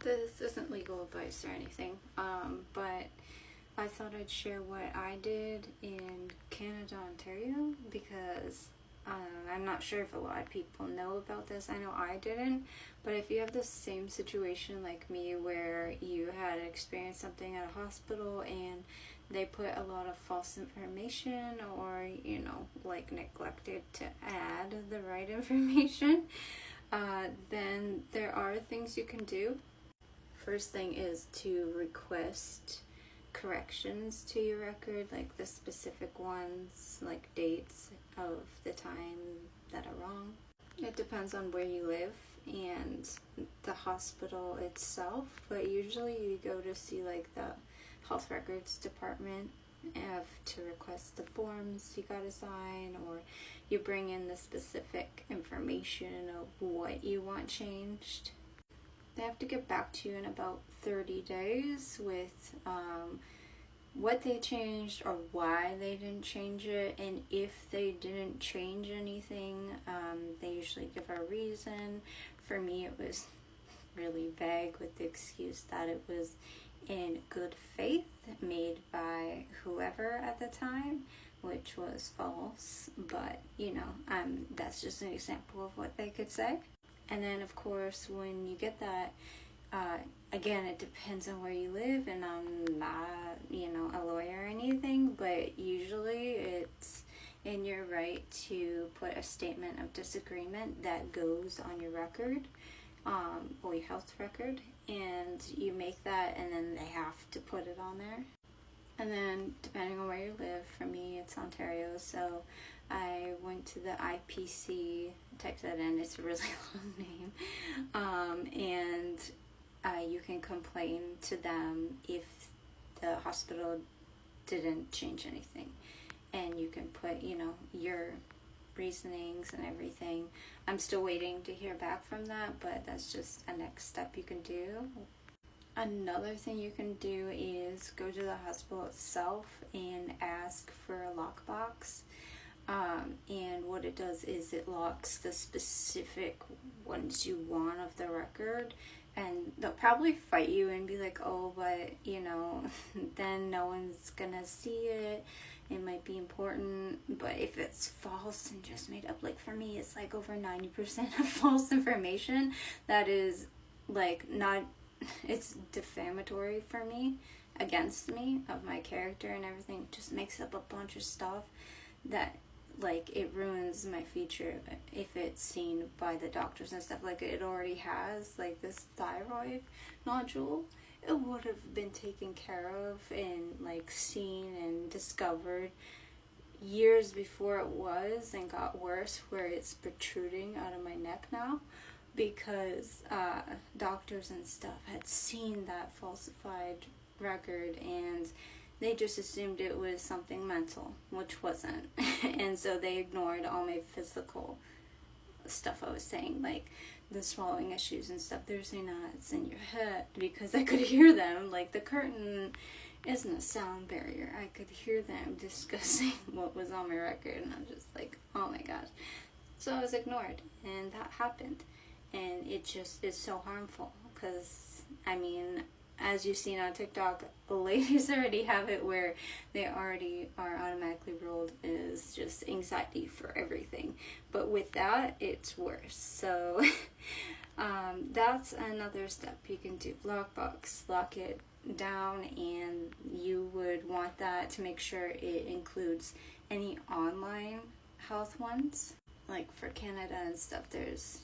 This isn't legal advice or anything, but I thought I'd share what I did in Canada, Ontario, because I'm not sure if a lot of people know about this. I know I didn't, but if you have the same situation like me where you had experienced something at a hospital and they put a lot of false information or, like neglected to add the right information, then there are things you can do. First thing is to request corrections to your record, like the specific ones, like dates of the time that are wrong. It depends on where you live and the hospital itself, but usually you go to see like the health records department to request the forms you gotta sign, or you bring in the specific information of what you want changed. They have to get back to you in about 30 days with what they changed or why they didn't change it, and if they didn't change anything, they usually give a reason. For me, it was really vague with the excuse that it was in good faith made by whoever at the time, which was false, but that's just an example of what they could say. And then of course when you get that, again, it depends on where you live, and I'm not a lawyer or anything, but usually it's in your right to put a statement of disagreement that goes on your record, or your health record, and you make that, and then they have to put it on there. And then depending on where you live, for me it's Ontario, so I went to the IPC, type that in, it's a really long name, and you can complain to them if the hospital didn't change anything, and you can put your reasonings and everything. I'm still waiting to hear back from that, but that's just a next step you can do. Another thing you can do is go to the hospital itself and ask for a lockbox. And what it does is it locks the specific ones you want of the record, and they'll probably fight you and be like, oh, but then no one's gonna see it, it might be important. But if it's false and just made up, like for me it's like over 90% of false information that is like not, it's defamatory for me, against me, of my character and everything. It just makes up a bunch of stuff that like it ruins my future if it's seen by the doctors and stuff. Like it already has, like this thyroid nodule, it would have been taken care of and like seen and discovered years before it was, and got worse where it's protruding out of my neck now, because doctors and stuff had seen that falsified record and they just assumed it was something mental, which wasn't. And so they ignored all my physical stuff I was saying, like the swallowing issues and stuff. They're saying, it's in your head, because I could hear them. Like the curtain isn't a sound barrier. I could hear them discussing what was on my record, and I'm just like, oh my gosh. So I was ignored, and that happened. And it just is so harmful, because as you've seen on TikTok, ladies already have it where they already are automatically ruled as just anxiety for everything. But with that, it's worse. So that's another step you can do. Lockbox, lock it down, and you would want that to make sure it includes any online health ones. Like for Canada and stuff, there's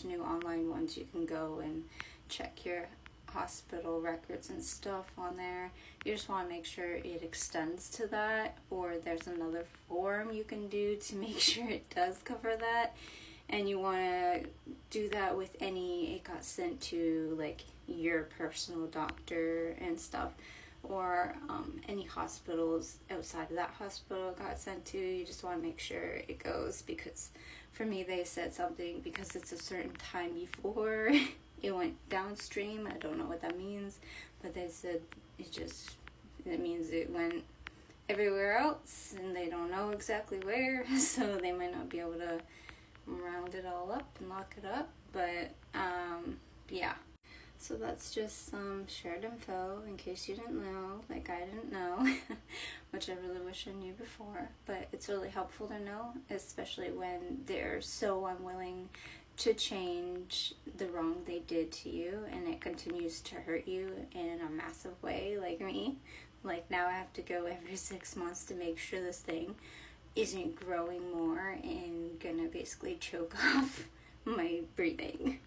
new online ones you can go and check your hospital records and stuff on there. You just want to make sure it extends to that, or there's another form you can do to make sure it does cover that. And you want to do that with it got sent to like your personal doctor and stuff, or any hospitals outside of that hospital got sent to. You just want to make sure it goes, because for me they said something because it's a certain time before it went downstream. I don't know what that means, but they said it means it went everywhere else, and they don't know exactly where, so they might not be able to round it all up and lock it up. But yeah, So that's just some shared info in case you didn't know, like I didn't know, which I really wish I knew before. But it's really helpful to know, especially when they're so unwilling to change the wrong they did to you and it continues to hurt you in a massive way, like me. Like now I have to go every 6 months to make sure this thing isn't growing more and gonna basically choke off my breathing.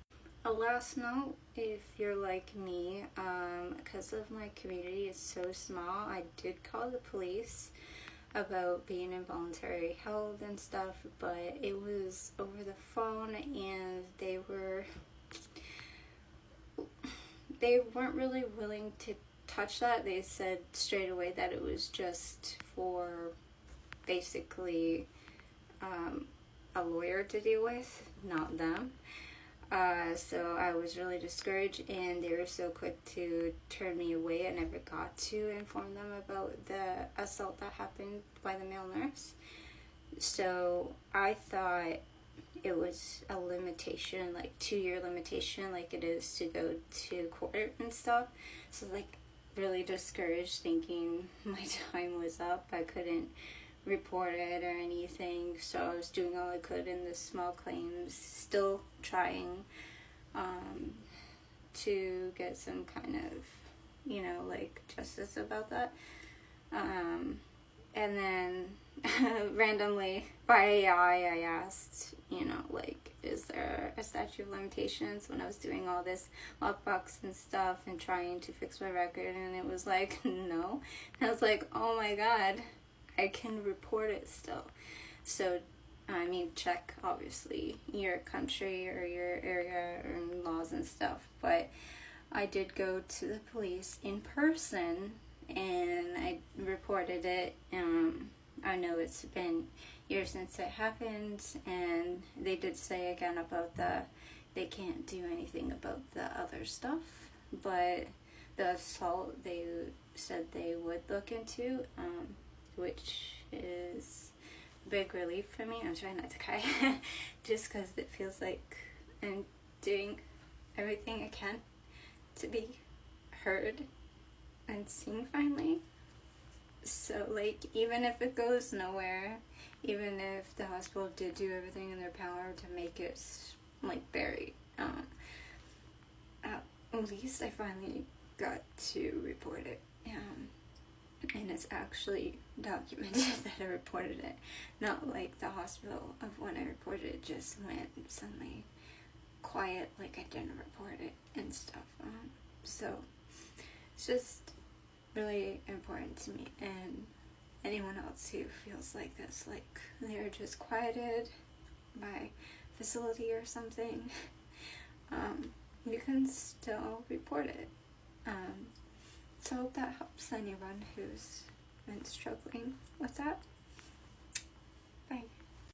A last note, if you're like me, because of my community is so small, I did call the police about being involuntary held and stuff, but it was over the phone and they weren't really willing to touch that. They said straight away that it was just for basically a lawyer to deal with, not them. So I was really discouraged, and they were so quick to turn me away. I never got to inform them about the assault that happened by the male nurse. So I thought it was a limitation, like 2-year limitation, like it is to go to court and stuff. So like really discouraged, thinking my time was up. I couldn't report it or anything, so I was doing all I could in the small claims, still trying to get some kind of, like justice about that. And then randomly by AI, I asked, like, is there a statute of limitations when I was doing all this lockbox and stuff and trying to fix my record, and it was like, no. And I was like, oh my god, I can report it still. So, check, obviously, your country or your area and laws and stuff. But I did go to the police in person, and I reported it. I know it's been years since it happened, and they did say again about they can't do anything about the other stuff, but the assault they said they would look into, which is a big relief for me. I'm trying not to cry just because it feels like I'm doing everything I can to be heard and seen finally. So like, even if it goes nowhere, even if the hospital did do everything in their power to make it like buried, at least I finally got to report it. And it's actually documented that I reported it. Not like the hospital of when I reported it just went suddenly quiet, like I didn't report it and stuff. So it's just really important to me, and anyone else who feels like this, like they're just quieted by facility or something, you can still report it. So I hope that helps anyone who's been struggling with that. Bye.